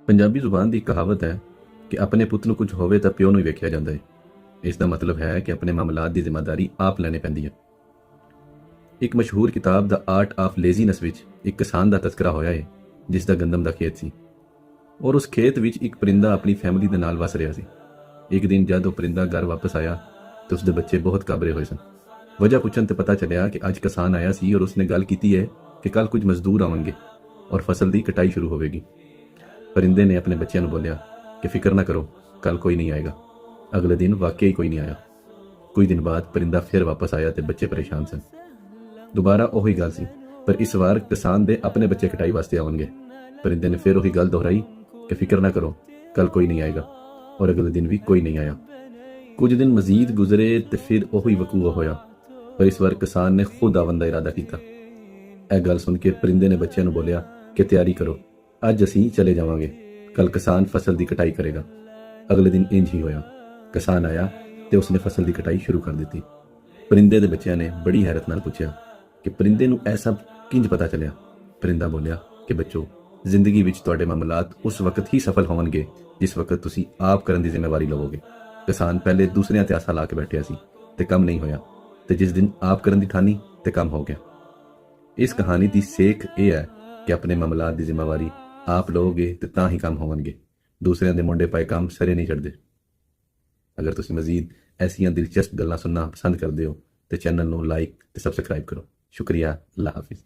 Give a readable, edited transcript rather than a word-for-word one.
ਪੰਜਾਬੀ ਜ਼ੁਬਾਨ ਦੀ ਕਹਾਵਤ ਹੈ ਕਿ ਆਪਣੇ ਪੁੱਤ ਨੂੰ ਕੁਝ ਹੋਵੇ ਤਾਂ ਪਿਓ ਨੂੰ ਹੀ ਵੇਖਿਆ ਜਾਂਦਾ ਹੈ। ਇਸ ਦਾ ਮਤਲਬ ਹੈ ਕਿ ਆਪਣੇ ਮਾਮਲਾਤ ਦੀ ਜ਼ਿੰਮੇਵਾਰੀ ਆਪ ਲੈਣੀ ਪੈਂਦੀ ਹੈ। ਇੱਕ ਮਸ਼ਹੂਰ ਕਿਤਾਬ ਦਾ ਆਰਟ ਆਫ ਲੇਜ਼ੀਨੈਸ ਵਿੱਚ ਇੱਕ ਕਿਸਾਨ ਦਾ ਤਜ਼ਕਰਾ ਹੋਇਆ ਹੈ ਜਿਸ ਦਾ ਗੰਦਮ ਦਾ ਖੇਤ ਸੀ ਔਰ ਉਸ ਖੇਤ ਵਿੱਚ ਇੱਕ ਪਰਿੰਦਾ ਆਪਣੀ ਫੈਮਿਲੀ ਦੇ ਨਾਲ ਵਸ ਰਿਹਾ ਸੀ। ਇੱਕ ਦਿਨ ਜਦ ਉਹ ਪਰਿੰਦਾ ਘਰ ਵਾਪਸ ਆਇਆ ਤਾਂ ਉਸਦੇ ਬੱਚੇ ਬਹੁਤ ਘਬਰੇ ਹੋਏ ਸਨ। ਵਜ੍ਹਾ ਪੁੱਛਣ ਤੇ ਪਤਾ ਚੱਲਿਆ ਕਿ ਅੱਜ ਕਿਸਾਨ ਆਇਆ ਸੀ ਔਰ ਉਸਨੇ ਗੱਲ ਕੀਤੀ ਹੈ ਕਿ ਕੱਲ ਕੁਝ ਮਜ਼ਦੂਰ ਆਉਣਗੇ ਔਰ ਫਸਲ ਦੀ ਕਟਾਈ ਸ਼ੁਰੂ ਹੋਵੇਗੀ। परिंदे ने अपने बच्चों को बोलिया कि फिक्र ना करो, कल कोई नहीं आएगा। अगले दिन वाकई कोई नहीं आया। कुछ दिन बाद परिंदा फिर वापस आया तो बच्चे परेशान सन। दोबारा ओही गल सी, पर इस बार किसान दे अपने बच्चे कटाई वास्ते आउणगे। परिंदे ने फिर ओही गल दोहराई कि फिक्र ना करो, कल कोई नहीं आएगा, और अगले दिन भी कोई नहीं आया। कुछ दिन मजीद गुजरे तो फिर ओही वकूआ होया, पर इस बार किसान ने खुद आवन का इरादा किया। यह गल सुन के परिंदे ने बच्चों को बोलिया कि तैयारी करो, ਅੱਜ ਅਸੀਂ ਚਲੇ ਜਾਵਾਂਗੇ, ਕੱਲ ਕਿਸਾਨ ਫਸਲ ਦੀ ਕਟਾਈ ਕਰੇਗਾ। ਅਗਲੇ ਦਿਨ ਇੰਜ ਹੀ ਹੋਇਆ। ਕਿਸਾਨ ਆਇਆ ਤੇ ਉਸਨੇ ਫਸਲ ਦੀ ਕਟਾਈ ਸ਼ੁਰੂ ਕਰ ਦਿੱਤੀ। ਪਰਿੰਦੇ ਦੇ ਬੱਚਿਆਂ ਨੇ ਬੜੀ ਹੈਰਤ ਨਾਲ ਪੁੱਛਿਆ ਕਿ ਪਰਿੰਦੇ ਨੂੰ ਇਹ ਸਭ ਕਿੰਜ ਪਤਾ ਚੱਲਿਆ। ਪਰਿੰਦਾ ਬੋਲਿਆ ਕਿ ਬੱਚੋ, ਜ਼ਿੰਦਗੀ ਵਿੱਚ ਤੁਹਾਡੇ ਮਾਮਲਾਤ ਉਸ ਵਕਤ ਹੀ ਸਫਲ ਹੋਣਗੇ ਜਿਸ ਵਕਤ ਤੁਸੀਂ ਆਪ ਕਰਨ ਦੀ ਜ਼ਿੰਮੇਵਾਰੀ ਲਵੋਗੇ। ਕਿਸਾਨ ਪਹਿਲੇ ਦੂਸਰਿਆਂ ਤੇ ਆਸਾ ਲਾ ਕੇ ਬੈਠਿਆ ਸੀ ਤੇ ਕੰਮ ਨਹੀਂ ਹੋਇਆ, ਤੇ ਜਿਸ ਦਿਨ ਆਪ ਕਰਨ ਦੀ ਠਾਨੀ ਤੇ ਕੰਮ ਹੋ ਗਿਆ। ਇਸ ਕਹਾਣੀ ਦੀ ਸਿੱਖ ਇਹ ਹੈ ਕਿ ਆਪਣੇ ਮਾਮਲਾਤ ਦੀ ਜ਼ਿੰਮੇਵਾਰੀ आप लोगे तो तां ही काम होवणगे। दूसरिਆਂ ਦੇ ਮੁੰਡੇ ਪਾਏ ਕੰਮ ਸਰੇ ਨਹੀਂ ਚੜਦੇ। ਅਗਰ ਤੁਸੀਂ ਮਜ਼ੀਦ ਐਸੀਆਂ ਦਿਲਚਸਪ ਗੱਲਾਂ ਸੁਣਨਾ ਪਸੰਦ ਕਰਦੇ ਹੋ ਤੇ ਚੈਨਲ ਨੂੰ ਲਾਈਕ ਤੇ ਸਬਸਕ੍ਰਾਈਬ ਕਰੋ। ਸ਼ੁਕਰੀਆ। ਅੱਲਾ ਹਾਫਿਜ਼।